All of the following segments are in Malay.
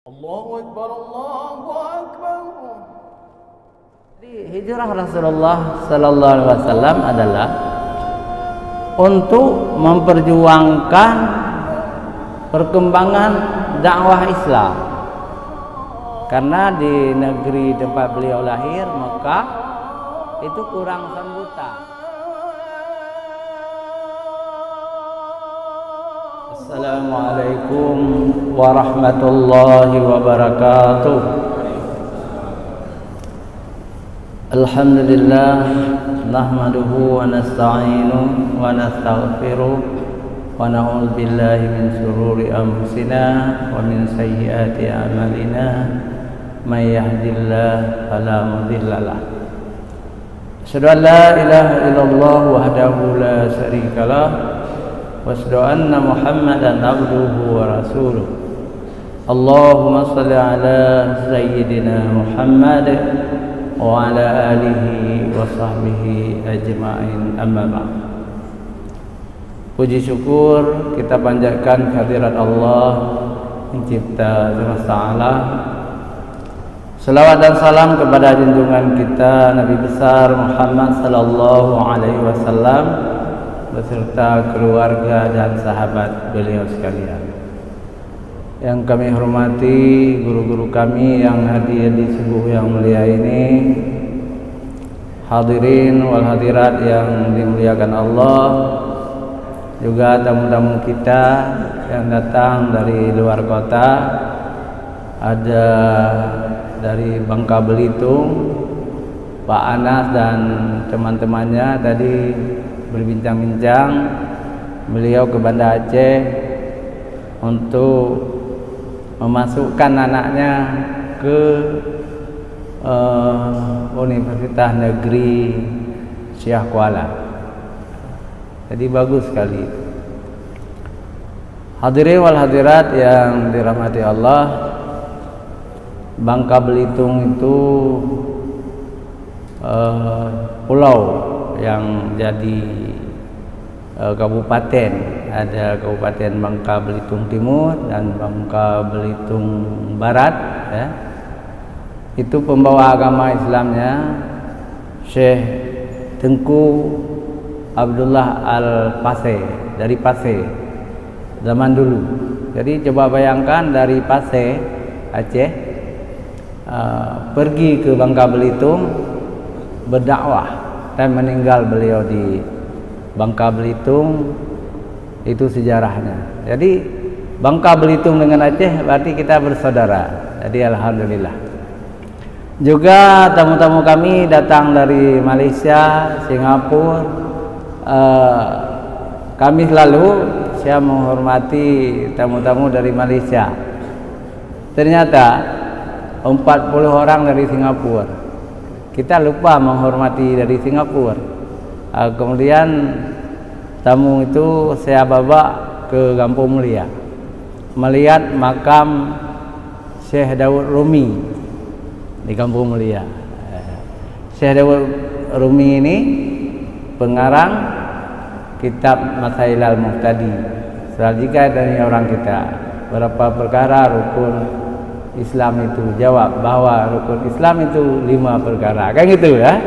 Allahu Akbar, Allahu Akbar. Jadi hijrah Rasulullah Sallallahu Alaihi Wasallam adalah untuk memperjuangkan perkembangan dakwah Islam. Karena di negeri tempat beliau lahir, Mekah, itu kurang sambutan. Assalamualaikum warahmatullahi wabarakatuh. Alhamdulillah, nahmaduhu wa nasta'inuhu wa nastaghfiruh wa na'udzu billahi min shururi anfusina wa min sayyiati a'malina. May yahdihillahu fala mudilla lahu. Asyhadu an la ilaha illallah wahdahu la syarika lahu wa asyhadu anna Muhammadan abduhu wa rasuluh. Allahumma shalli ala sayyidina Muhammad wa ala alihi wa sahbihi ajma'in, amma ba'd. Puji syukur kita panjatkan kehadirat Allah pencipta semesta alam. Selawat dan salam kepada junjungan kita Nabi besar Muhammad sallallahu alaihi wasallam beserta keluarga dan sahabat beliau sekalian. Yang kami hormati guru-guru kami yang hadir di subuh yang mulia ini, hadirin wal hadirat yang dimuliakan Allah, juga tamu-tamu kita yang datang dari luar kota, ada dari Bangka Belitung, Pak Anas dan teman-temannya tadi berbincang-bincang, beliau ke Banda Aceh untuk memasukkan anaknya ke Universitas Negeri Syah Kuala. Jadi bagus sekali. Hadirin wal hadirat yang dirahmati Allah, Bangka Belitung itu pulau yang jadi kabupaten. Ada Kabupaten Bangka Belitung Timur dan Bangka Belitung Barat, ya. Itu pembawa agama Islamnya Syekh Tengku Abdullah Al-Paseh dari Paseh zaman dulu. Jadi coba bayangkan dari Paseh Aceh pergi ke Bangka Belitung berdakwah dan meninggal beliau di Bangka Belitung. Itu sejarahnya. Jadi Bangka Belitung dengan Aceh berarti kita bersaudara. Jadi alhamdulillah. Juga tamu-tamu kami datang dari Malaysia, Singapura. Kami selalu saya menghormati tamu-tamu dari Malaysia. Ternyata 40 orang dari Singapura. Kita lupa menghormati dari Singapura. Kemudian tamu itu saya bawa ke Kampung Mulia melihat makam Syekh Daud Rumi di Kampung Mulia. Syekh Daud Rumi ini pengarang kitab Masail al-Muftadi. Selanjutnya dari orang kita berapa perkara rukun Islam itu, jawab bahwa rukun Islam itu 5 perkara, kan gitu ya.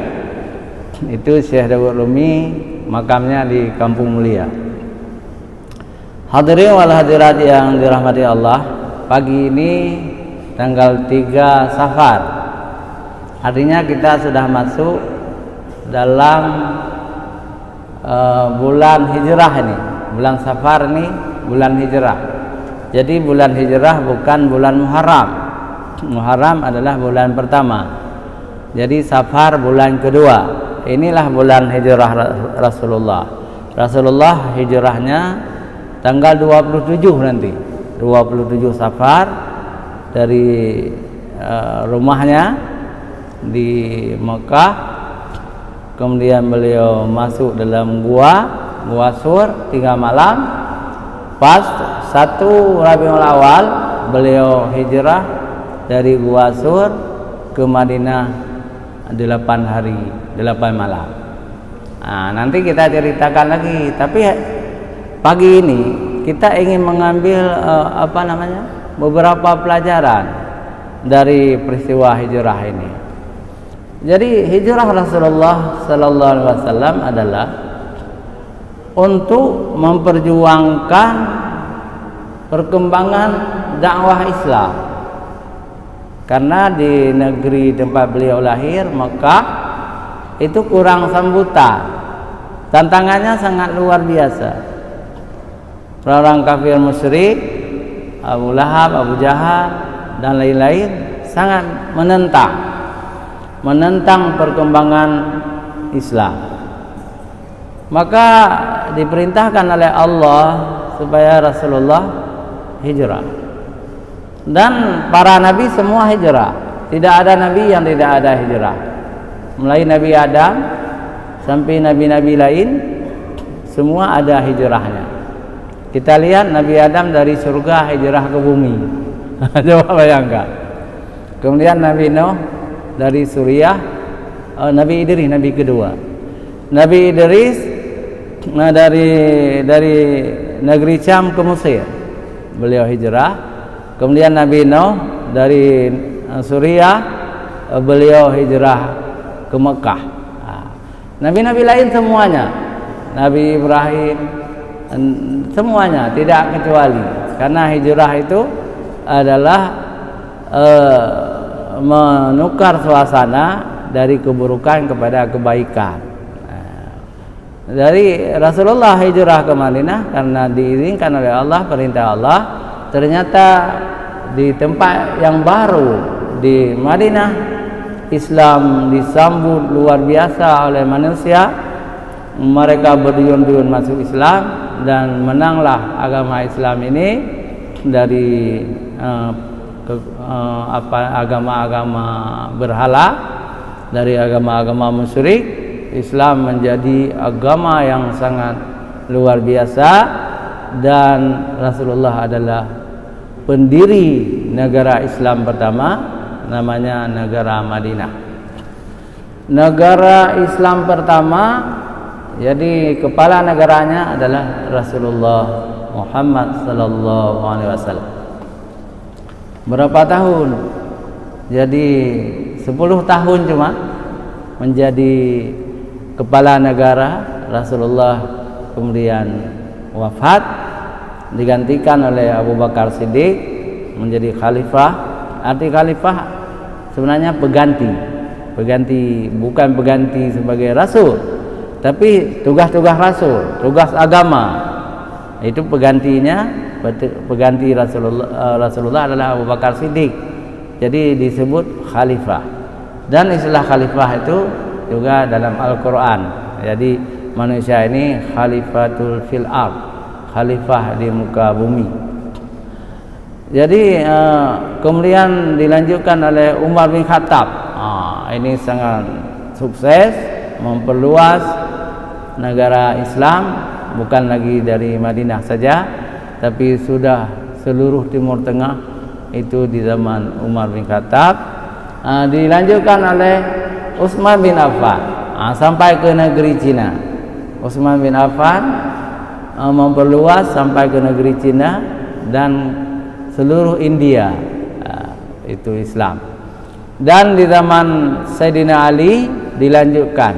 Itu Syekh Daud Rumi, makamnya di Kampung Mulia. Hadirin wal hadirat yang dirahmati Allah, pagi ini tanggal 3 Safar, artinya kita sudah masuk dalam bulan hijrah ini. Bulan Safar ini bulan hijrah. Jadi bulan hijrah bukan bulan Muharram. Muharram adalah bulan pertama. Jadi Safar bulan kedua. Inilah bulan hijrah Rasulullah. Rasulullah hijrahnya tanggal 27 nanti. 27 Safar dari rumahnya di Mekah. Kemudian beliau masuk dalam gua Sur 3 malam. Pas 1 Rabiul Awal beliau hijrah dari Gua Sur ke Madinah 8 hari 8 malam. Nanti kita ceritakan lagi. Tapi pagi ini kita ingin mengambil beberapa pelajaran dari peristiwa hijrah ini. Jadi hijrah Rasulullah sallallahu alaihi wasallam adalah untuk memperjuangkan perkembangan dakwah Islam. Karena di negeri tempat beliau lahir, Mekah, itu kurang sambutan. Tantangannya sangat luar biasa. Orang kafir musyrik, Abu Lahab, Abu Jahal dan lain-lain sangat menentang perkembangan Islam. Maka diperintahkan oleh Allah supaya Rasulullah hijrah. Dan para nabi semua hijrah. Tidak ada nabi yang tidak ada hijrah. Mulai Nabi Adam sampai nabi-nabi lain semua ada hijrahnya. Kita lihat Nabi Adam dari surga hijrah ke bumi. Coba bayangkan. Kemudian Nabi Nuh dari Suriah, Nabi Idris nabi kedua. Nabi Idris dari negeri Syam ke Mesir. Beliau hijrah. Kemudian Nabi Nuh dari Suriah, beliau hijrah ke Mekah. Nabi-nabi lain semuanya, Nabi Ibrahim semuanya tidak kecuali, karena hijrah itu adalah menukar suasana dari keburukan kepada kebaikan. Dari Rasulullah hijrah ke Madinah karena diizinkan oleh Allah, perintah Allah. Ternyata di tempat yang baru di Madinah, Islam disambut luar biasa oleh manusia. Mereka berduyun-duyun masuk Islam dan menanglah agama Islam ini dari agama-agama berhala, dari agama-agama musyrik. Islam menjadi agama yang sangat luar biasa, dan Rasulullah adalah pendiri negara Islam pertama, namanya negara Madinah. Negara Islam pertama, jadi kepala negaranya adalah Rasulullah Muhammad sallallahu alaihi wasallam. Berapa tahun? Jadi 10 tahun cuma menjadi kepala negara. Rasulullah kemudian wafat, digantikan oleh Abu Bakar Siddiq menjadi khalifah. Arti khalifah sebenarnya pengganti, bukan pengganti sebagai rasul, tapi tugas-tugas rasul, tugas agama itu pengganti Rasulullah adalah Abu Bakar Siddiq. Jadi disebut khalifah. Dan istilah khalifah itu juga dalam Al-Quran. Jadi manusia ini khalifatul fil ard, khalifah di muka bumi. Jadi kemudian dilanjutkan oleh Umar bin Khattab. Ini sangat sukses memperluas negara Islam, bukan lagi dari Madinah saja, tapi sudah seluruh Timur Tengah itu di zaman Umar bin Khattab. Dilanjutkan oleh Utsman bin Affan sampai ke negeri Cina. Utsman bin Affan memperluas sampai ke negeri Cina dan seluruh India, itu Islam. Dan di zaman Sayyidina Ali dilanjutkan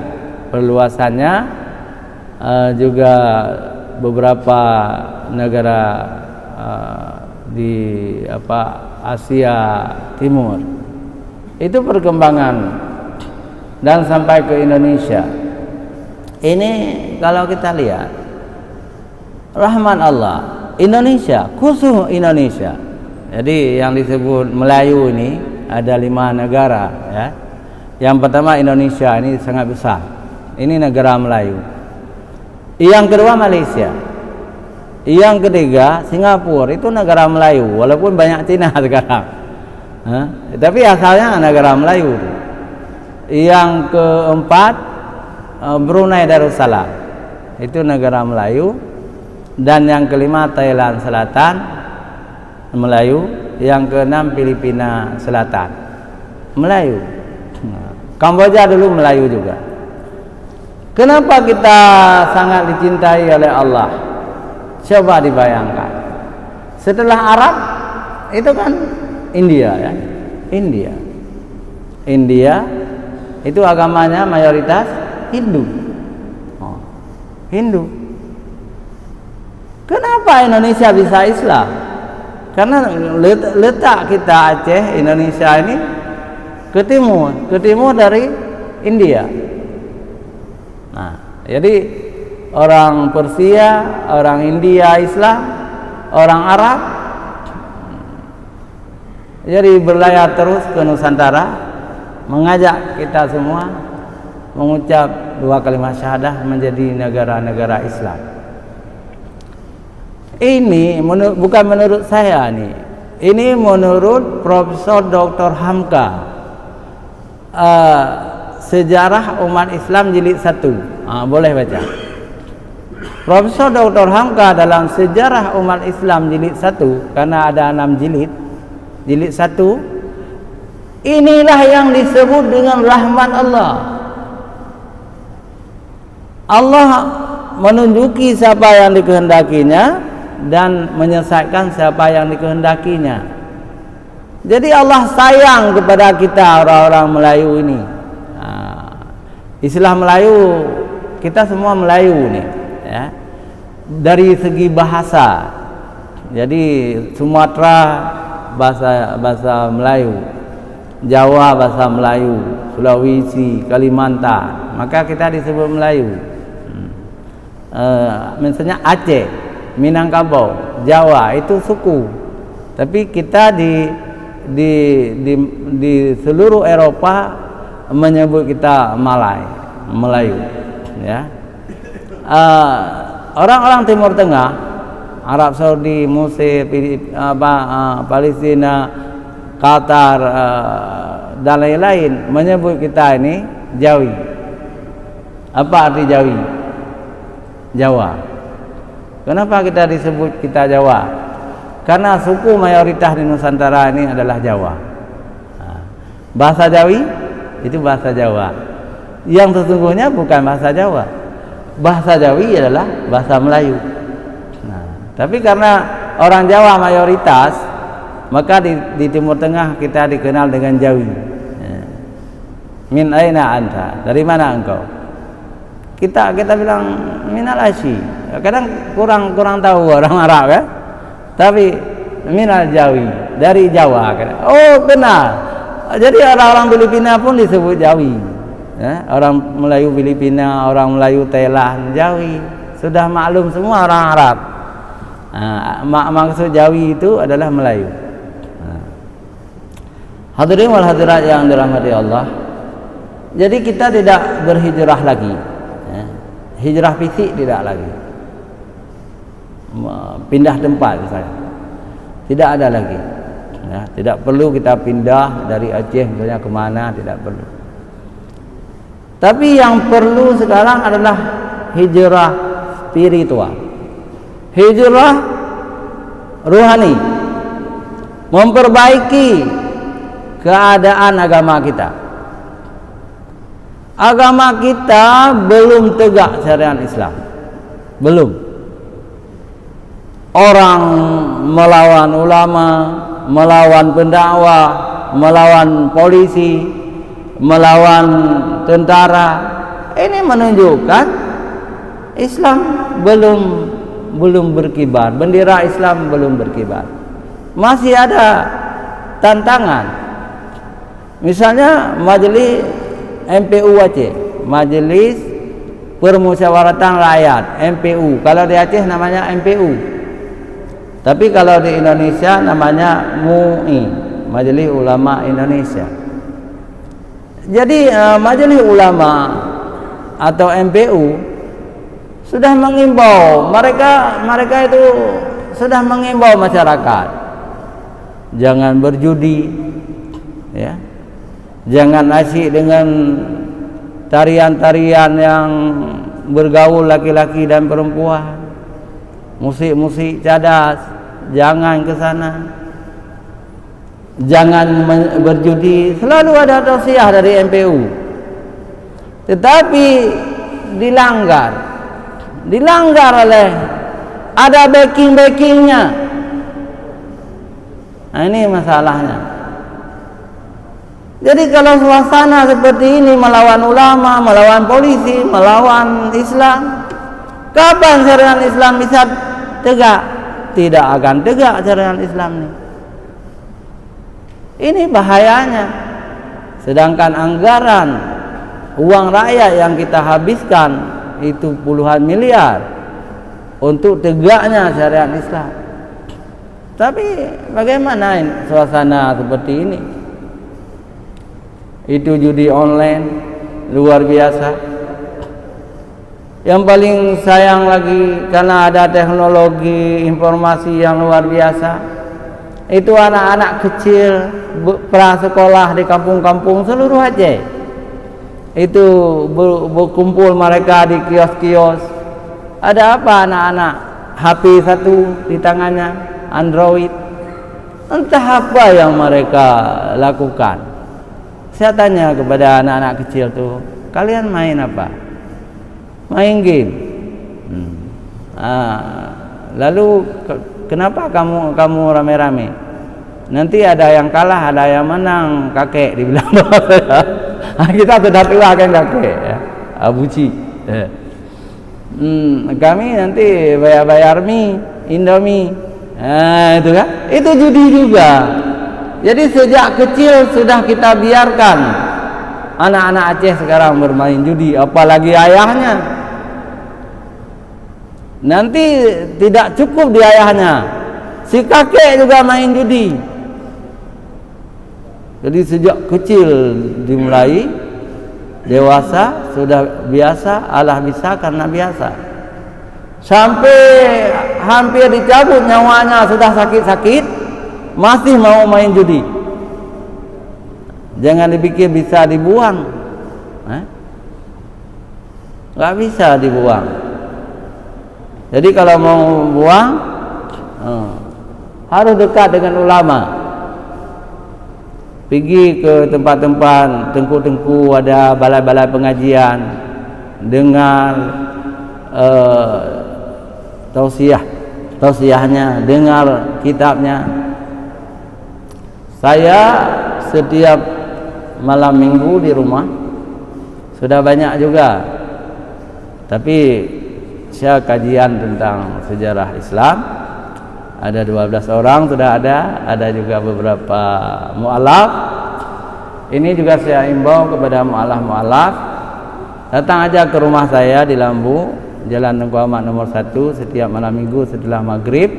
perluasannya, juga beberapa negara di Asia Timur. Itu perkembangan, dan sampai ke Indonesia. Ini kalau kita lihat rahmat Allah, Indonesia, khusus Indonesia. Jadi yang disebut Melayu ini ada 5 negara, ya. Yang pertama Indonesia, ini sangat besar. Ini negara Melayu. Yang kedua Malaysia. Yang ketiga Singapura, itu negara Melayu, walaupun banyak Cina sekarang. Tapi asalnya negara Melayu. Yang keempat Brunei Darussalam, itu negara Melayu. Dan yang kelima Thailand Selatan, Melayu. Yang keenam Filipina Selatan, Melayu. Kamboja dulu Melayu juga. Kenapa kita sangat dicintai oleh Allah? Coba dibayangkan, setelah Arab itu kan India ya. India itu agamanya mayoritas Hindu. Hindu. Kenapa Indonesia bisa Islam? Karena letak kita Aceh, Indonesia ini ke timur dari India. Nah, jadi orang Persia, orang India Islam, orang Arab, jadi berlayar terus ke Nusantara, mengajak kita semua mengucap 2 kalimat syahadah menjadi negara-negara Islam. Ini bukan menurut saya nih. Ini menurut Profesor Dr. Hamka, Sejarah Umat Islam jilid 1. Boleh baca. Profesor Dr. Hamka dalam Sejarah Umat Islam jilid 1, karena ada 6 jilid. Jilid 1, inilah yang disebut dengan rahmat Allah. Allah menunjuki siapa yang dikehendakinya dan menyesatkan siapa yang dikehendakinya. Jadi Allah sayang kepada kita orang-orang Melayu ini. Istilah Melayu, kita semua Melayu nih ya. Dari segi bahasa, jadi Sumatera bahasa Melayu, Jawa bahasa Melayu, Sulawesi, Kalimantan, maka kita disebut Melayu. Misalnya Aceh, Minangkabau, Jawa itu suku. Tapi kita di seluruh Eropa menyebut kita Melayu, ya. Orang-orang Timur Tengah, Arab Saudi, Mesir, Palestina, Qatar, dan lain-lain menyebut kita ini Jawi. Apa arti Jawi? Jawa. Kenapa kita disebut kita Jawa? Karena suku mayoritas di Nusantara ini adalah Jawa. Bahasa Jawi itu bahasa Jawa. Yang sesungguhnya bukan bahasa Jawa. Bahasa Jawi adalah bahasa Melayu. Tapi karena orang Jawa mayoritas, maka di Timur Tengah kita dikenal dengan Jawi. Min aina anta? Dari mana engkau? Kita bilang minal Asyi. Kadang kurang tahu orang Arab ya. Tapi minal Jawi, dari Jawa. Oh, benar. Jadi orang-orang Filipina pun disebut Jawi. Ya, orang Melayu Filipina, orang Melayu Thailand, Jawi. Sudah maklum semua orang Arab. Maksud Jawi itu adalah Melayu. Hadirin wal hadirat yang dirahmati Allah. Jadi kita tidak berhijrah lagi. Hijrah fisik tidak lagi. Pindah tempat misalnya. Tidak ada lagi. Ya, tidak perlu kita pindah dari Aceh misalnya ke mana, tidak perlu. Tapi yang perlu sekarang adalah hijrah spiritual. Hijrah ruhani. Memperbaiki keadaan agama kita. Agama kita belum tegak syariat Islam. Belum. Orang melawan ulama, melawan pendakwah, melawan polisi, melawan tentara. Ini menunjukkan Islam belum berkibar. Bendera Islam belum berkibar. Masih ada tantangan. Misalnya majelis MPU Aceh, Majelis Permusyawaratan Rakyat, MPU. Kalau di Aceh namanya MPU. Tapi kalau di Indonesia namanya MUI, Majelis Ulama Indonesia. Jadi Majelis Ulama atau MPU sudah mengimbau, mereka itu sudah mengimbau masyarakat jangan berjudi, ya. Jangan asyik dengan tarian-tarian yang bergaul laki-laki dan perempuan, musik-musik cadas, jangan ke sana. Jangan berjudi, selalu ada tausiah dari MPU. Tetapi dilanggar oleh ada backing-backingnya. Nah, ini masalahnya. Jadi kalau suasana seperti ini melawan ulama, melawan polisi, melawan Islam, kapan syariat Islam bisa tegak? Tidak akan tegak syariat Islam ini. Ini bahayanya. Sedangkan anggaran uang rakyat yang kita habiskan itu puluhan miliar untuk tegaknya syariat Islam. Tapi bagaimana suasana seperti ini? Itu judi online luar biasa. Yang paling sayang lagi karena ada teknologi informasi yang luar biasa, itu anak-anak kecil prasekolah di kampung-kampung seluruh Aceh. Itu berkumpul mereka di kios-kios. Ada apa anak-anak? HP satu di tangannya, Android. Entah apa yang mereka lakukan. Saya tanya kepada anak-anak kecil tuh, kalian main apa? Main game. Lalu kenapa kamu rame-rame? Nanti ada yang kalah, ada yang menang, kakek dibilang. Kita sudah tua kan kakek, ya. Abuci. Kami nanti bayar mie, Indomie. Itu kan? Itu judi juga. Jadi sejak kecil sudah kita biarkan anak-anak Aceh sekarang bermain judi, apalagi ayahnya. Nanti tidak cukup di ayahnya, si kakek juga main judi. Jadi sejak kecil dimulai, dewasa sudah biasa, Allah bisa karena biasa. Sampai hampir dicabut nyawanya, sudah sakit-sakit, masih mau main judi. Jangan dipikir bisa dibuang, nggak bisa dibuang. Jadi kalau mau buang, harus dekat dengan ulama. Pergi ke tempat-tempat tengku-tengku, ada balai-balai pengajian, dengar tausiahnya, dengar kitabnya. Saya setiap malam minggu di rumah sudah banyak juga, tapi saya kajian tentang sejarah Islam. Ada 12 orang sudah ada juga beberapa mu'alaf. Ini juga saya imbau kepada mu'alaf, datang aja ke rumah saya di Lambu, Jalan Tengku Ahmad nomor 1, setiap malam minggu setelah maghrib.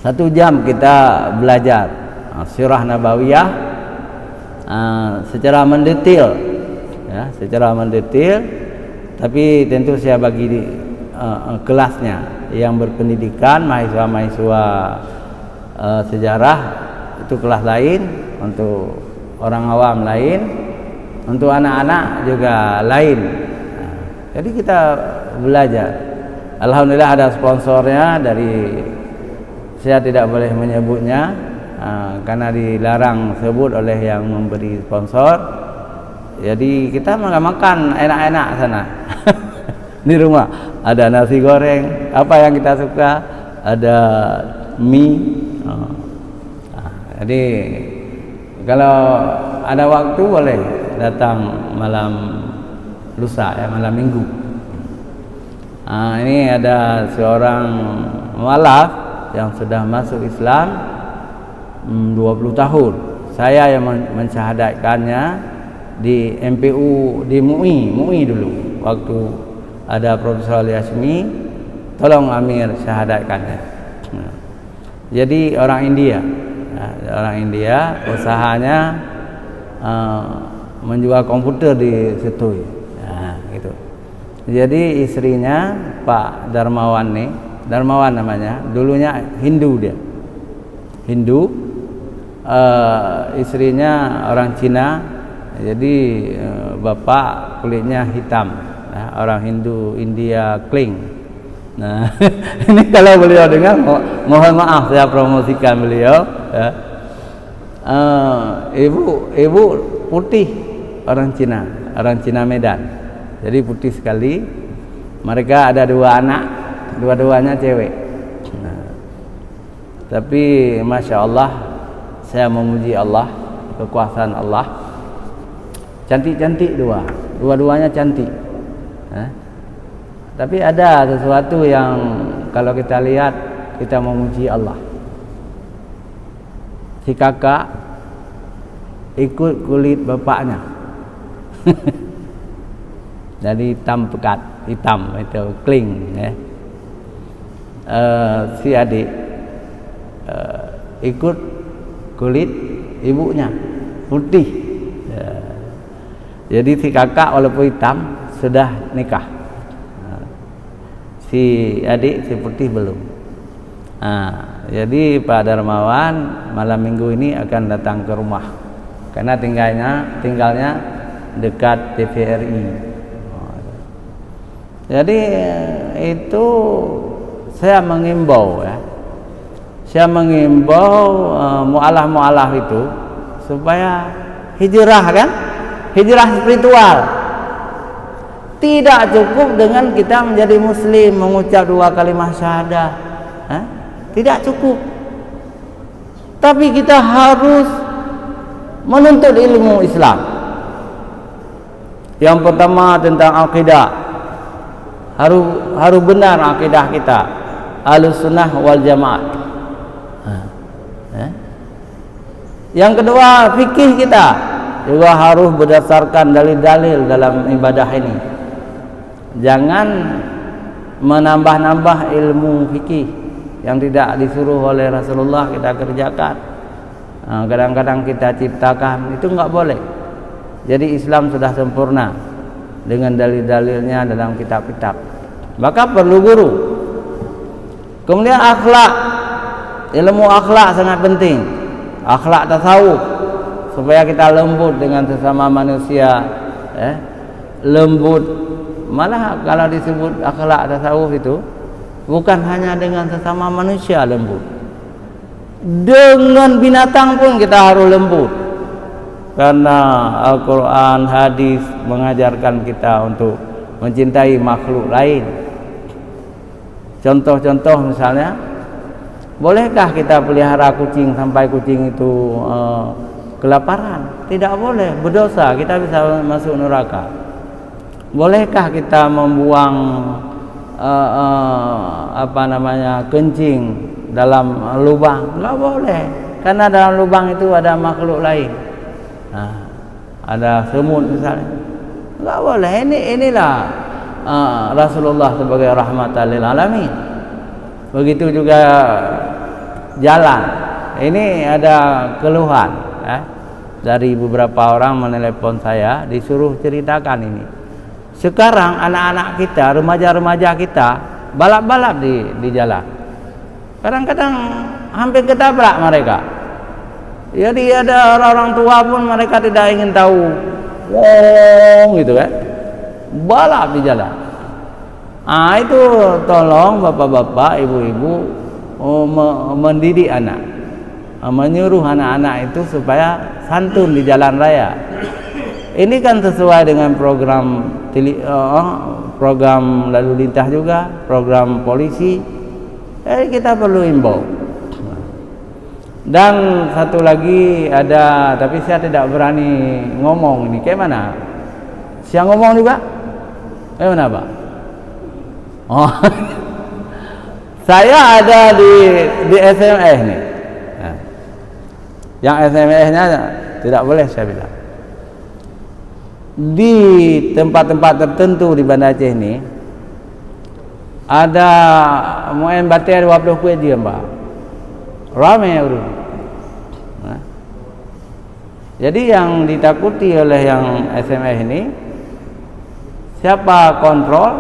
1 jam kita belajar Sirah Nabawiyah secara mendetail, ya, secara mendetail. Tapi tentu saya bagi di kelasnya yang berpendidikan, mahasiswa-mahasiswa sejarah itu kelas lain, untuk orang awam lain, untuk anak-anak juga lain. Jadi kita belajar. Alhamdulillah ada sponsornya dari, saya tidak boleh menyebutnya karena dilarang sebut oleh yang memberi sponsor. Jadi kita makan enak-enak sana. Di rumah ada nasi goreng, apa yang kita suka, ada mie. Jadi kalau ada waktu boleh datang malam lusa, ya, malam minggu. Ini ada seorang mualaf yang sudah masuk Islam 20 tahun. Saya yang mensyahadatkannya di MPU di MUI dulu, waktu ada Profesor Yasmi, tolong Amir syahadatkannya. Jadi orang India, usahanya menjual komputer di Setui, gitu. Jadi istrinya Pak Darmawan nih, Darmawan namanya, dulunya Hindu dia, istrinya orang Cina, jadi bapak kulitnya hitam. Orang Hindu India Kling. Nah, ini kalau beliau dengar, mohon maaf saya promosikan beliau. Ya. Ibu putih, orang Cina Medan. Jadi putih sekali. Mereka ada 2 anak, dua-duanya cewek. Nah, Tapi Masya Allah, saya memuji Allah, kekuasaan Allah. Cantik-cantik dua-duanya cantik. Tapi ada sesuatu yang kalau kita lihat, kita memuji Allah. Si kakak ikut kulit bapaknya. Jadi hitam pekat, hitam itu kling. Si adik ikut kulit ibunya, putih. Jadi si kakak walaupun hitam sudah nikah. Si adik, si putih belum. Jadi Pak Darmawan malam minggu ini akan datang ke rumah karena tinggalnya dekat TVRI. Jadi itu saya mengimbau ya. Saya mengimbau mu'alah-mu'alah itu supaya hijrah kan? Hijrah spiritual. Tidak cukup dengan kita menjadi muslim, mengucap 2 kalimat syahadah. Tidak cukup. Tapi kita harus menuntut ilmu Islam. Yang pertama tentang akidah. Harus benar akidah kita. Ahlussunnah wal Jamaah. Yang kedua, fikih kita juga harus berdasarkan dalil-dalil dalam ibadah ini. Jangan menambah-nambah ilmu fikih yang tidak disuruh oleh Rasulullah kita kerjakan. Kadang-kadang kita ciptakan, itu enggak boleh. Jadi Islam sudah sempurna dengan dalil-dalilnya dalam kitab-kitab. Maka perlu guru. Kemudian akhlak, ilmu akhlak sangat penting. Akhlak tasawuf supaya kita lembut dengan sesama manusia, lembut. Malah kalau disebut akhlak tasawuf itu bukan hanya dengan sesama manusia lembut, dengan binatang pun kita harus lembut, karena Al-Quran, hadis mengajarkan kita untuk mencintai makhluk lain. Contoh-contoh misalnya, bolehkah kita pelihara kucing sampai kucing itu kelaparan? Tidak boleh, berdosa, kita bisa masuk neraka. Bolehkah kita membuang kencing dalam lubang? Enggak boleh, karena dalam lubang itu ada makhluk lain. Ada semut misalnya. Enggak boleh. Inilah Rasulullah sebagai rahmatan lil alamin. Begitu juga jalan. Ini ada keluhan dari beberapa orang menelepon saya, disuruh ceritakan ini. Sekarang anak-anak kita, remaja-remaja kita balap-balap di jalan. Kadang-kadang hampir ketabrak mereka. Jadi ada orang tua pun mereka tidak ingin tahu. Gitu kan. Balap di jalan. Itu tolong bapak-bapak, ibu-ibu mendidik anak. Menyuruh anak-anak itu supaya santun di jalan raya. Ini kan sesuai dengan program lalu lintas juga, program polisi. Kita perlu imbau. Dan satu lagi ada, tapi saya tidak berani ngomong ini. Kayak mana? Saya ngomong juga? Kayak mana, Pak? Saya ada di SMS nih. Yang SMS-nya tidak boleh saya bilang. Di tempat-tempat tertentu di Banda Aceh ini ada mu'en batir 20 kuih dia, Mbak. Ramai urut. Jadi yang ditakuti oleh yang SMS ini, siapa kontrol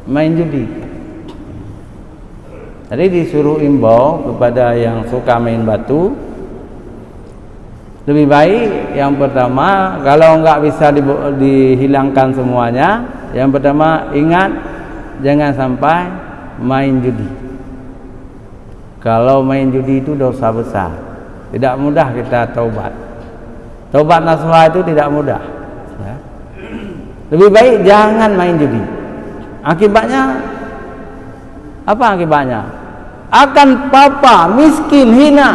main judi. Jadi disuruh imbau kepada yang suka main batu, lebih baik yang pertama, kalau enggak bisa dihilangkan semuanya, yang pertama ingat jangan sampai main judi. Kalau main judi itu dosa besar, tidak mudah kita taubat. Taubat nasuha itu tidak mudah. Lebih baik jangan main judi. Akibatnya apa akibatnya? akan papa, miskin, hina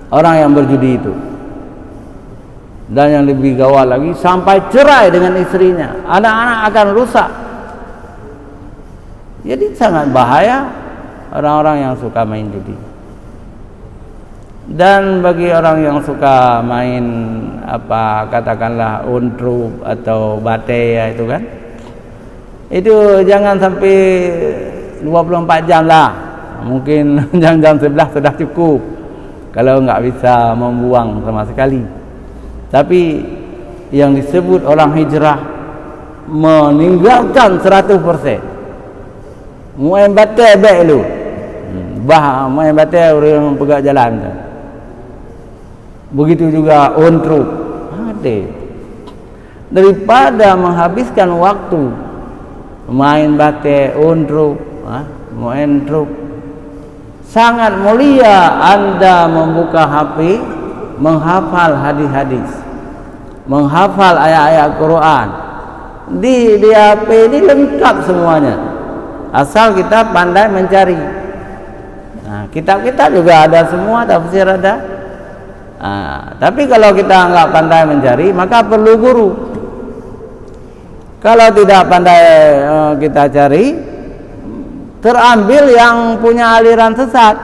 orang yang berjudi itu. Dan yang lebih gawat lagi, sampai cerai dengan istrinya, anak-anak akan rusak. Jadi sangat bahaya orang-orang yang suka main judi. Dan bagi orang yang suka main apa, katakanlah untruk atau bate itu kan, itu jangan sampai 24 jam lah. Mungkin jam-jam 11 sudah cukup kalau enggak bisa membuang sama sekali. Tapi yang disebut orang hijrah meninggalkan 100%. Main batal baik lu. Main batal orang pegang jalan tu. Begitu juga untruk. Ada. Daripada menghabiskan waktu main batal, untruk, main truk, sangat mulia Anda membuka HP, menghafal hadis-hadis, menghafal ayat-ayat Quran. Di HP ini lengkap semuanya, asal kita pandai mencari. Nah, kitab-kitab juga ada semua, tafsir ada. Tapi kalau kita enggak pandai mencari, maka perlu guru. Kalau tidak pandai kita cari, terambil yang punya aliran sesat.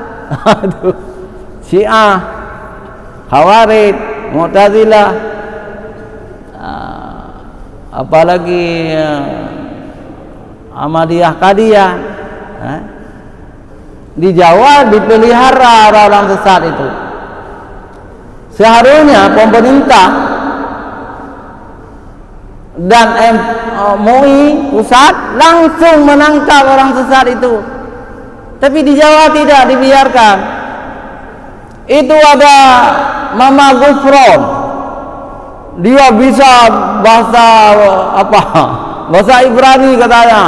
Syiah, Khawarij, Mu'tazilah, apalagi Ahmadiyah, Qadiyah. Di Jawa dipelihara orang-orang sesat itu. Seharusnya pemerintah dan MUI pusat langsung menangkap orang sesat itu. Tapi di Jawa tidak dibiarkan. Itu ada Mama Gufron, dia bisa bahasa apa? Bahasa Ibrani katanya,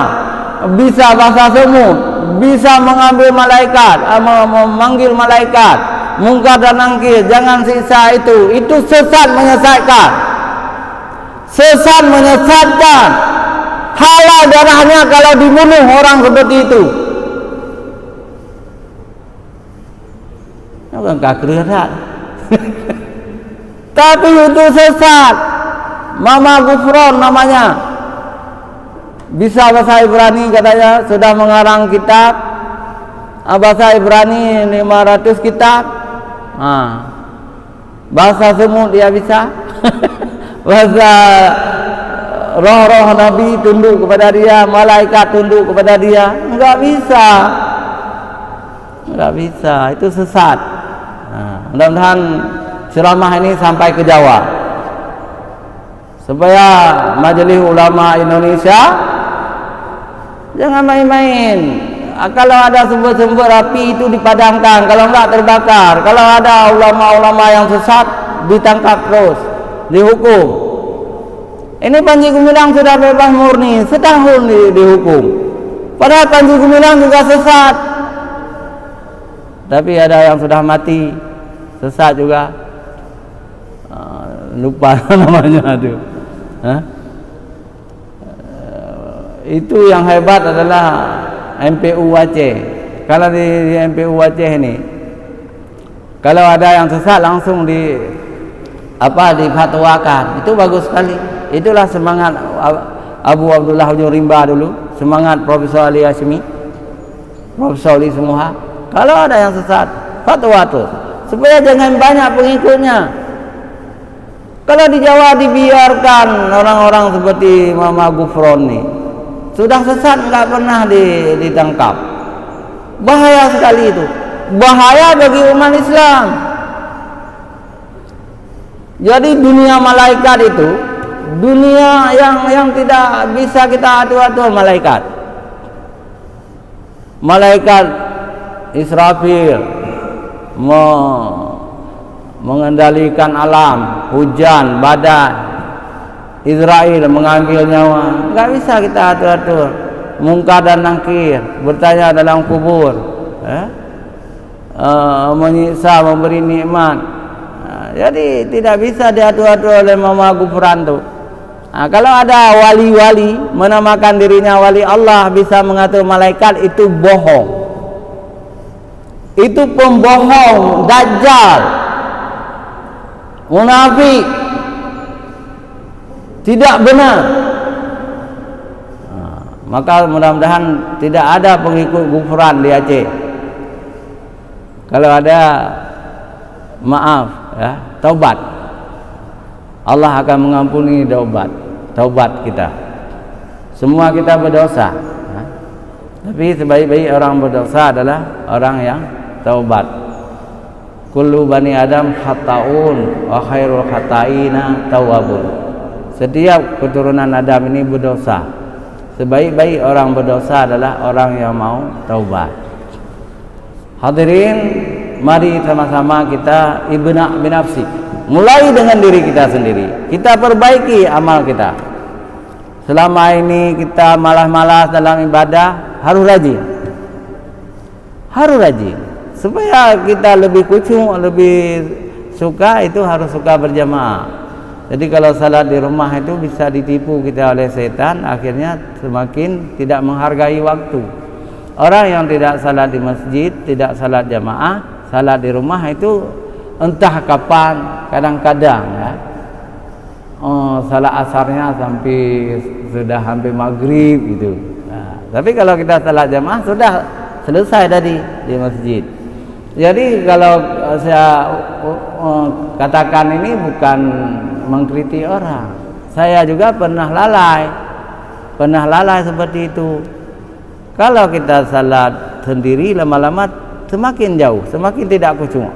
bisa bahasa semut, bisa mengambil malaikat, memanggil malaikat, mungkar dan nangkir. Jangan siksa itu sesat, menyesatkan. Sesat, menyesatkan. Halal darahnya kalau dibunuh orang seperti itu. Bukan kakrirat. Tapi itu sesat. Mama Gufron namanya, bisa bahasa Ibrani katanya, sudah mengarang kitab bahasa Ibrani 500 kitab. Bahasa semut dia bisa. Bahasa roh-roh Nabi tunduk kepada dia, malaikat tunduk kepada dia. Enggak bisa. Itu sesat. Mudah-mudahan ceramah ini sampai ke Jawa, supaya Majelis Ulama Indonesia jangan main-main. Kalau ada sumber-sumber api itu dipadamkan, kalau enggak terbakar. Kalau ada ulama-ulama yang sesat ditangkap terus, dihukum. Ini Panji Gumilang sudah bebas murni, setahun dihukum. Padahal Panji Gumilang juga sesat. Tapi ada yang sudah mati sesat juga. Lupa namanya itu. Itu yang hebat adalah MPU Aceh. Kalau di MPU Aceh ini, kalau ada yang sesat langsung difatwakan. Itu bagus sekali. Itulah semangat Abu Abdullah Ujung Rimba dulu, semangat Profesor Ali Hashimi, Profesor Ali semua. Kalau ada yang sesat, fatwa terus, supaya jangan banyak pengikutnya. Kalau di Jawa dibiarkan orang-orang seperti Mama Gufron nih, sudah sesat enggak pernah ditangkap. Bahaya sekali itu. Bahaya bagi umat Islam. Jadi dunia malaikat itu, dunia yang tidak bisa kita atur-atur malaikat. Malaikat Israfil mengendalikan alam, hujan, badai. Israel mengambil nyawa, enggak bisa kita atur-atur. Mungkar dan nangkir, bertanya dalam kubur, menyiksa, memberi nikmat. Jadi tidak bisa diatur-atur oleh Mama Gufran tu. Kalau ada wali-wali menamakan dirinya wali Allah bisa mengatur malaikat, itu bohong. itu pembohong, dajjal, munafik, tidak benar. Maka mudah-mudahan tidak ada pengikut Gufran di Aceh. Kalau ada, maaf ya, taubat. Allah akan mengampuni taubat kita. Semua kita berdosa, ya. Tapi sebaik-baik orang berdosa adalah orang yang taubat. Kullu bani Adam khata'un wa khairul khata'ina tawwabun. Setiap keturunan Adam ini berdosa. Sebaik-baik orang berdosa adalah orang yang mau taubat. Hadirin, mari sama-sama kita ibna' binafsi. Mulai dengan diri kita sendiri. Kita perbaiki amal kita. Selama ini kita malas-malas dalam ibadah, harus rajin. Harus rajin. Supaya kita lebih khusyuk, lebih suka, itu harus suka berjamaah. Jadi kalau salat di rumah itu bisa ditipu kita oleh setan, akhirnya semakin tidak menghargai waktu. Orang yang tidak salat di masjid, tidak salat jamaah, salat di rumah itu entah kapan, kadang-kadang ya. Salat asarnya sampai sudah hampir maghrib gitu. Nah, tapi kalau kita salat jamaah sudah selesai tadi di masjid. Jadi kalau saya katakan ini bukan mengkritik orang. Saya juga pernah lalai seperti itu. Kalau kita salat sendiri lama-lama semakin jauh, semakin tidak khusyuk.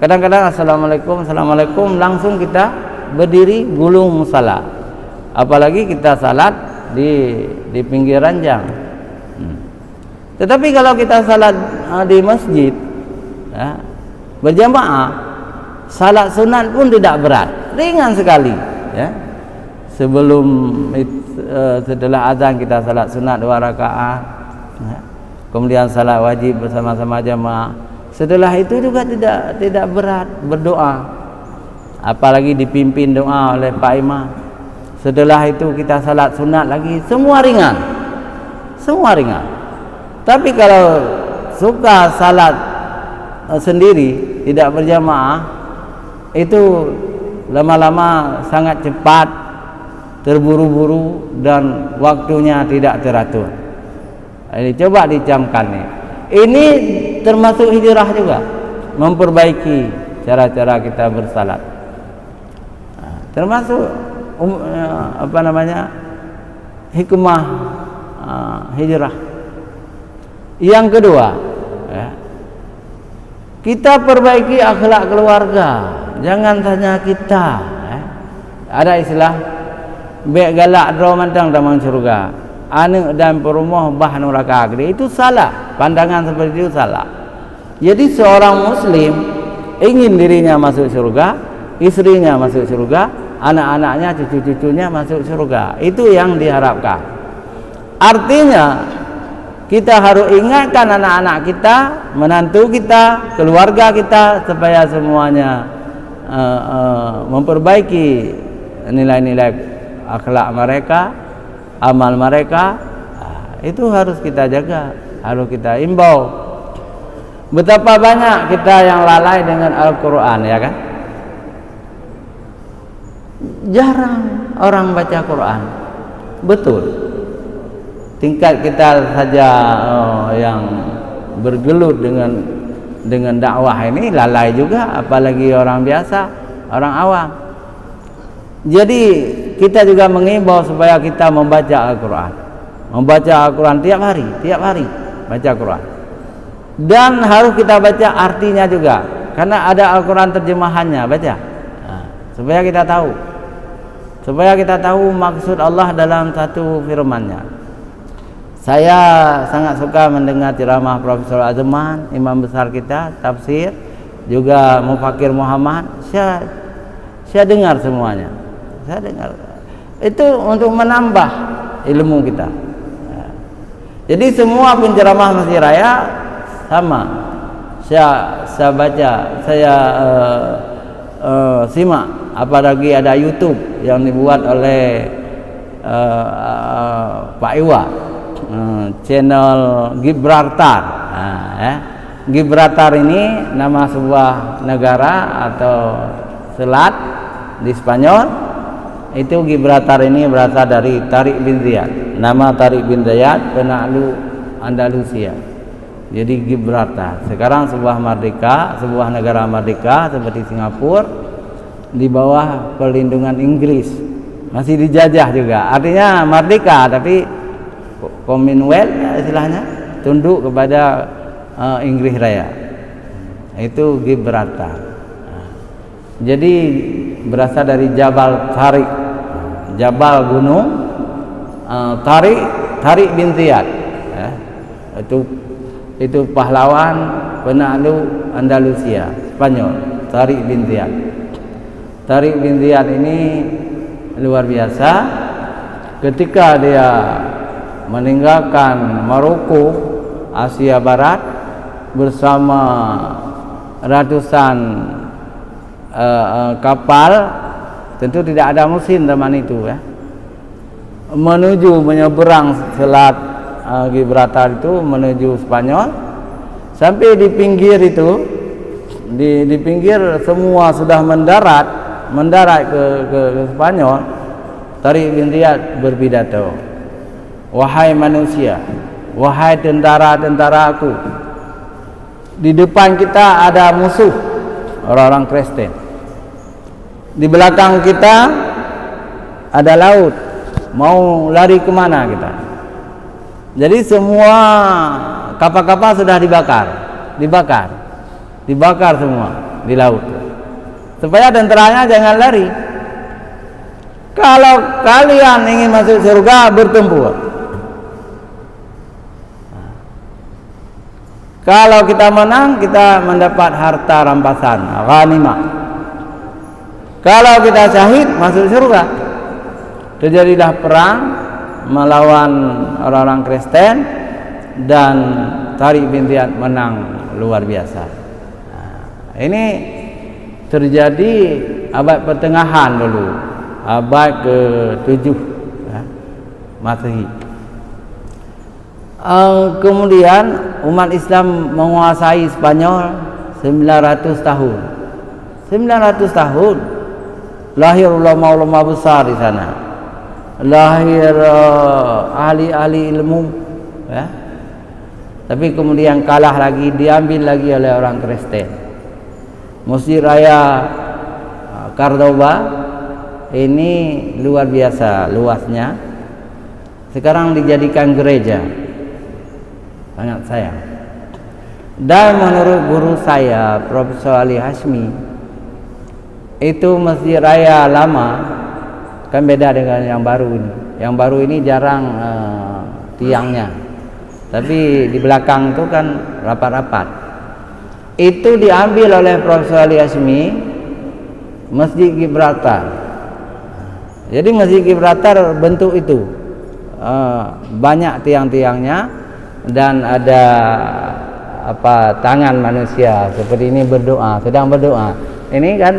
Kadang-kadang assalamualaikum langsung kita berdiri gulung musala. Apalagi kita salat di pinggir ranjang. Tetapi kalau kita salat di masjid, ya, berjamaah, salat sunat pun tidak berat, ringan sekali, ya. Setelah azan kita salat sunat 2 rakaat, ya. Kemudian salat wajib bersama-sama jamaah. Setelah itu juga tidak berat berdoa, apalagi dipimpin doa oleh Pak Imam. Setelah itu kita salat sunat lagi, semua ringan. Tapi kalau suka salat sendiri, tidak berjamaah, itu lama-lama sangat cepat, terburu-buru, dan waktunya tidak teratur. Ini coba dicamkan nih. Ini termasuk hijrah juga, memperbaiki cara-cara kita bersalat. Termasuk hikmah hijrah. Yang kedua, ya, kita perbaiki akhlak keluarga. Jangan tanya kita, ya. Ada istilah bek galak dro mantang damang surga, anak dan perumah bah neraka. Itu salah, pandangan seperti itu salah. Jadi seorang muslim ingin dirinya masuk surga, istrinya masuk surga, anak-anaknya, cucu-cucunya masuk surga. Itu yang diharapkan. Artinya kita harus ingatkan anak-anak kita, menantu kita, keluarga kita, supaya semuanya memperbaiki nilai-nilai akhlak mereka, amal mereka. Itu harus kita jaga, harus kita imbau. Betapa banyak kita yang lalai dengan Al-Quran, ya kan? Jarang orang baca Quran. Betul. Tingkat kita saja yang bergelut dengan dakwah ini lalai juga, apalagi orang biasa, orang awam. Jadi kita juga mengimbau supaya kita membaca Al-Quran. Membaca Al-Quran tiap hari baca Quran. Dan harus kita baca artinya juga, karena ada Al-Quran terjemahannya, baca. Supaya kita tahu maksud Allah dalam satu firman-Nya. Saya sangat suka mendengar ceramah Profesor Azman, imam besar kita, tafsir, juga Mufakir Muhammad. Saya dengar semuanya. Itu untuk menambah ilmu kita. Jadi semua penceramah Masjid Raya sama. Saya baca, saya simak, apalagi ada YouTube yang dibuat oleh Pak Iwa, channel Gibraltar, Gibraltar ini nama sebuah negara atau selat di Spanyol. Itu Gibraltar ini berasal dari Tariq bin Ziyad. Nama Tariq bin Ziyad penakluk Andalusia. Jadi Gibraltar. Sekarang sebuah negara merdeka seperti Singapura di bawah perlindungan Inggris. Masih dijajah juga. Artinya merdeka tapi Commonwealth istilahnya, tunduk kepada Inggris Raya. Itu Gibraltar. Jadi berasal dari Jabal Tariq, Jabal gunung Tariq bin Ziyad. Itu pahlawan penakluk Andalusia Spanyol, Tariq bin Ziyad. Tariq bin Ziyad ini luar biasa. Ketika dia meninggalkan Maroko, Asia Barat bersama ratusan kapal, tentu tidak ada mesin zaman itu ya, menyeberang selat Gibraltar itu menuju Spanyol. Sampai di pinggir itu, di pinggir semua sudah mendarat ke Spanyol. Tariq bin Ziyad berpidato, "Wahai manusia, wahai tentara-tentaraku, di depan kita ada musuh, orang-orang Kristen. Di belakang kita ada laut. Mau lari kemana kita?" Jadi semua kapal-kapal sudah dibakar semua di laut, supaya tentaranya jangan lari. Kalau kalian ingin masuk surga, bertempur. Kalau kita menang, kita mendapat harta rampasan, ghanimah. Kalau kita syahid, masuk surga. Terjadilah perang melawan orang-orang Kristen dan Tariq bin Ziyad menang luar biasa. Ini terjadi abad pertengahan dulu, abad ke-7 Masehi. Kemudian umat Islam menguasai Spanyol 900 tahun. 900 tahun. Lahir ulama-ulama besar di sana. Lahir ahli-ahli ilmu ya. Tapi kemudian kalah lagi, diambil lagi oleh orang Kristen. Masjid Raya Cordoba ini luar biasa luasnya. Sekarang dijadikan gereja. Sangat sayang. Dan menurut guru saya, Profesor Ali Hashmi, itu masjid raya lama kan beda dengan yang baru ini. Yang baru ini jarang tiangnya, tapi di belakang itu kan rapat-rapat. Itu diambil oleh Profesor Ali Hashmi, Masjid Gibraltar. Jadi Masjid Gibraltar bentuk itu, banyak tiang-tiangnya dan ada tangan manusia seperti ini berdoa, sedang berdoa. Ini kan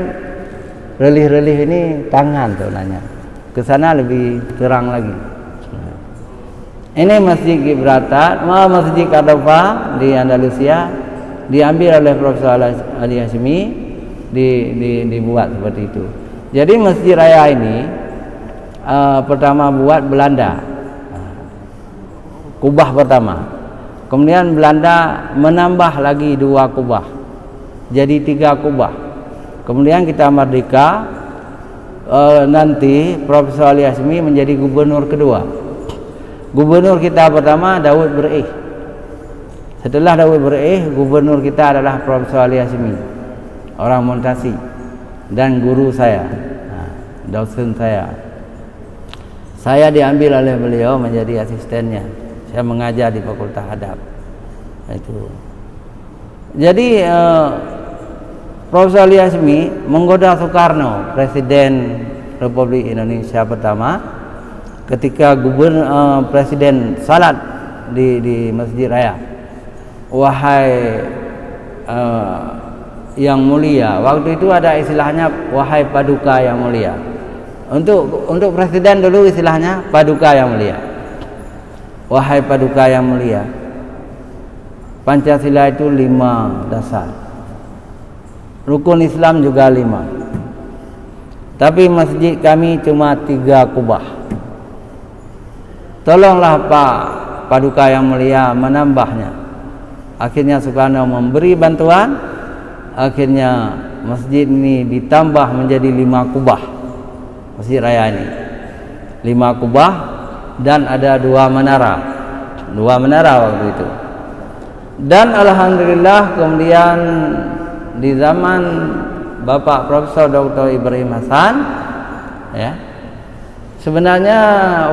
relih-relih ini tangan sebenarnya. Ke sana lebih terang lagi. Ini Masjid Gibraltar, Masjid Cordoba di Andalusia diambil oleh Profesor Ali Hashmi, dibuat seperti itu. Jadi Masjid Raya ini pertama buat Belanda, kubah pertama. Kemudian Belanda menambah lagi 2 kubah, jadi 3 kubah. Kemudian kita merdeka, nanti Profesor Ali Hashmi menjadi gubernur kedua. Gubernur kita pertama Daud Bereh. Setelah Daud Bereh, gubernur kita adalah Profesor Ali Hashmi, orang Montasi, dan guru saya, dosen saya. Saya diambil oleh beliau menjadi asistennya. Saya mengajar di Fakultas Adab. Itu. Jadi Profesor Ali Hashmi menggoda Soekarno, Presiden Republik Indonesia pertama, ketika Presiden salat di Masjid Raya. Wahai yang mulia, waktu itu ada istilahnya wahai paduka yang mulia. Untuk presiden dulu istilahnya paduka yang mulia. Wahai paduka yang mulia, Pancasila itu 5 dasar. Rukun Islam juga 5. Tapi masjid kami cuma 3 kubah. Tolonglah Pak Paduka yang mulia menambahnya. Akhirnya Soekarno memberi bantuan. Akhirnya masjid ini ditambah menjadi 5 kubah. Masjid Raya ini 5 kubah dan ada 2 menara. 2 menara waktu itu. Dan alhamdulillah kemudian di zaman Bapak Profesor Dr. Ibrahim Hasan, ya, sebenarnya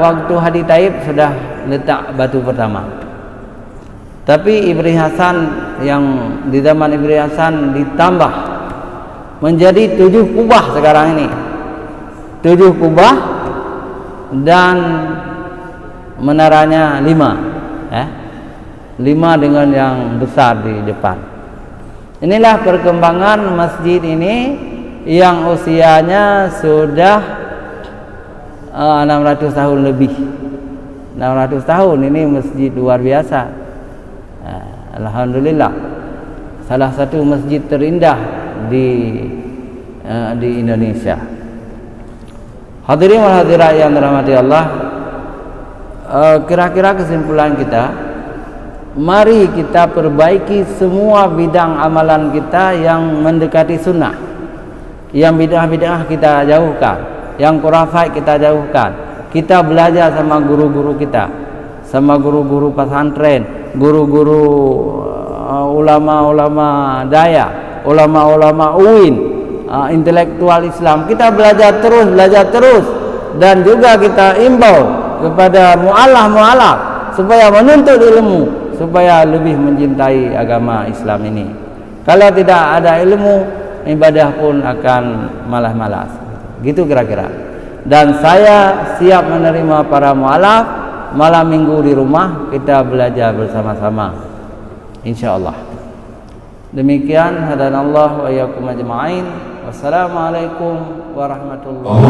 waktu Hadi Taib sudah letak batu pertama. Tapi Ibrahim Hasan yang di zaman Ibrahim Hasan ditambah menjadi 7 kubah sekarang ini. 7 kubah dan menaranya 5, ya. 5 dengan yang besar di depan. Inilah perkembangan masjid ini yang usianya sudah 600 tahun lebih. 600 tahun ini masjid luar biasa. Alhamdulillah. Salah satu masjid terindah di Indonesia. Hadirin wal hadirat yang dirahmati Allah, kira-kira kesimpulan kita, mari kita perbaiki semua bidang amalan kita yang mendekati sunnah. Yang bid'ah-bid'ah kita jauhkan, yang khurafat kita jauhkan. Kita belajar sama guru-guru kita, sama guru-guru pesantren, guru-guru ulama-ulama daya, ulama-ulama UIN, intelektual Islam. Kita belajar terus, dan juga kita imbau kepada mu'alaf supaya menuntut ilmu, supaya lebih mencintai agama Islam ini. Kalau tidak ada ilmu, ibadah pun akan malas-malas. Gitu kira-kira. Dan saya siap menerima para mu'alaf. Malam minggu di rumah kita belajar bersama-sama, insyaallah. Demikian, hadanallahu wa iyyakum ajma'in. Wassalamualaikum warahmatullahi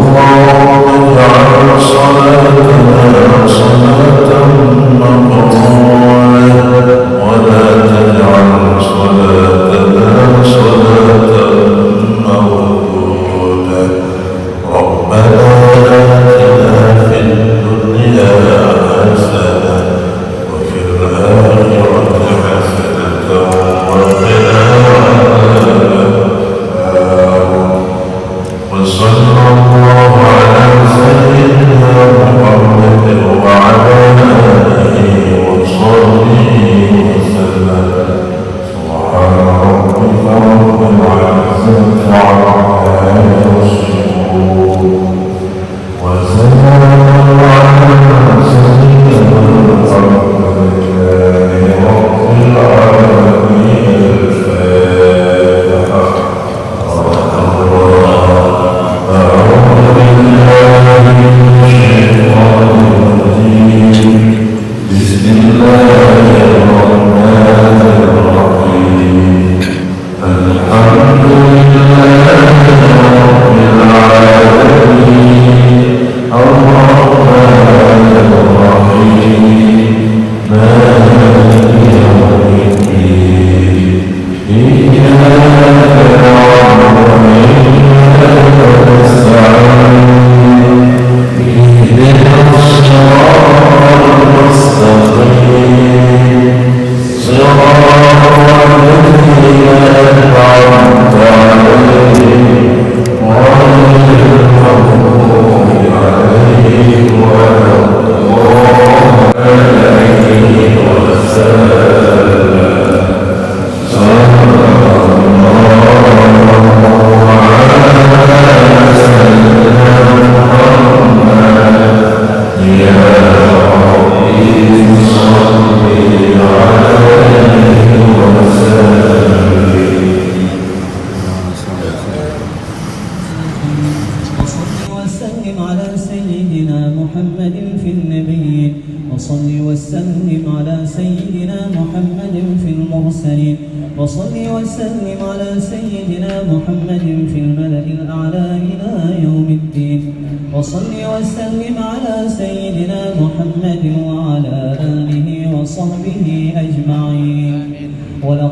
وصل وسلم على سيدنا محمد في الملأ الأعلى إلى يوم الدين وصل وسلم على سيدنا محمد وعلى آله وصحبه أجمعين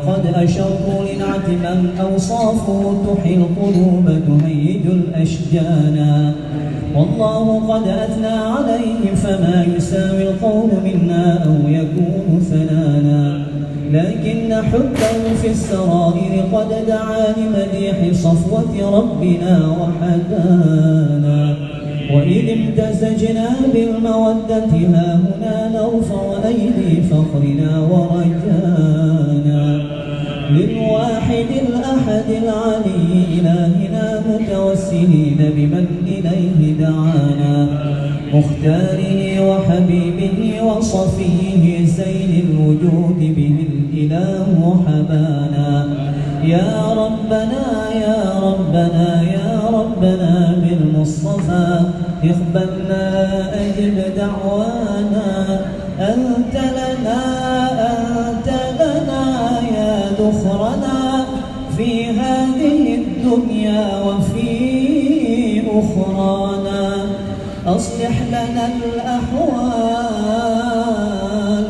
لقد أشروا لنعت من أوصافه تحيي القلوب تهيج الأشجانا والله قد أثنى عليه فما يساوي القول منا أو يكون ثنانا لكن حبه في السرائر قد دعا لمديح صفوة ربنا وحدانا وإذ امتزجنا بالمودة ها هنا نرفع أيدي فخرنا ورجانا للواحد الأحد العلي إلهنا متوسلين بمن إليه دعانا مختاره وحبيبه وصفيه زين الوجود به الإله حبانا يا ربنا يا ربنا يا ربنا بالمصطفى اقبلنا أجب دعوانا أنت لنا يا ذخرنا في هذه الدنيا وفي أخرانا أصلح لنا الأحوال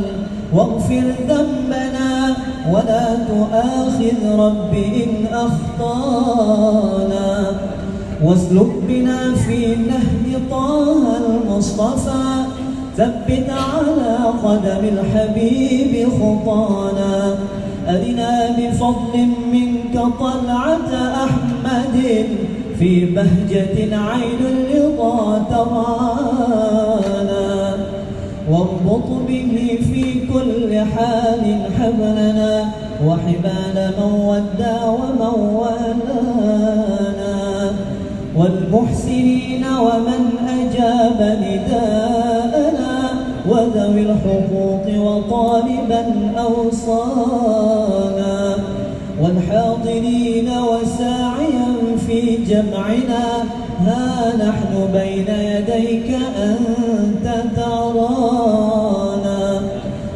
واغفر ذنبنا ولا تؤاخذ رب إن أخطانا واسلك بنا في نهج طه المصطفى ثبت على قدم الحبيب خطانا أرنا بفضل منك طلعة أحمد في بهجة عين الرضا ترانا واربط به في كل حال حبلنا وحبال من ودى ومن والانا والمحسنين ومن أجاب نداءنا وذوي الحقوق وطالبا أوصانا والحاضرين وساعيا في جمعنا ها نحن بين يديك أنت ترانا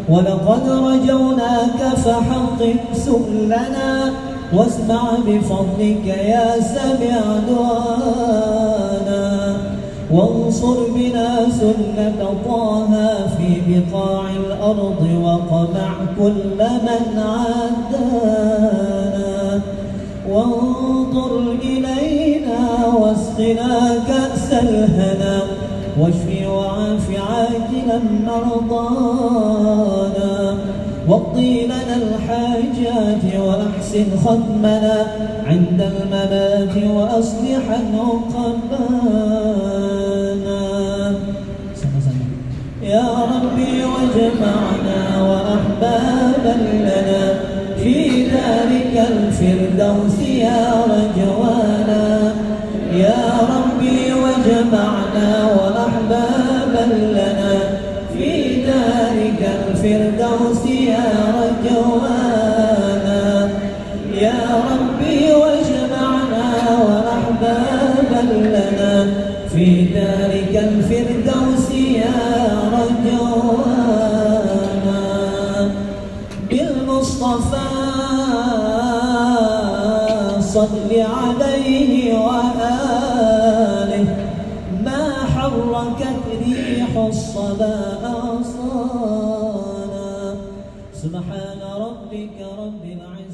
ولقد رجوناك فحقق سؤلنا واسمع بفضلك يا سميع دعانا وانصر بنا سنة طه في بقاع الأرض وقمع كل من عادانا وانظر إلينا واسقنا كأس الهنا واشف وعاف عاجلا مرضانا واقضي لنا الحاجات وأحسن ختمنا عند الممات وأصلح عقبانا يا ربي واجمعنا وأحبابا لنا في ذلك الفردوس يا رجوانا يا ربي واجمعنا وأحبابا لنا في ذلك الفردوس يا رجوانا يا ربي واجمعنا وأحبابا لنا في ذلك الفردوس يا رجوانا بالمصطفى صل عليه وآله ما حركت ريح الصبا أغصانا سبحان ربك رب العزة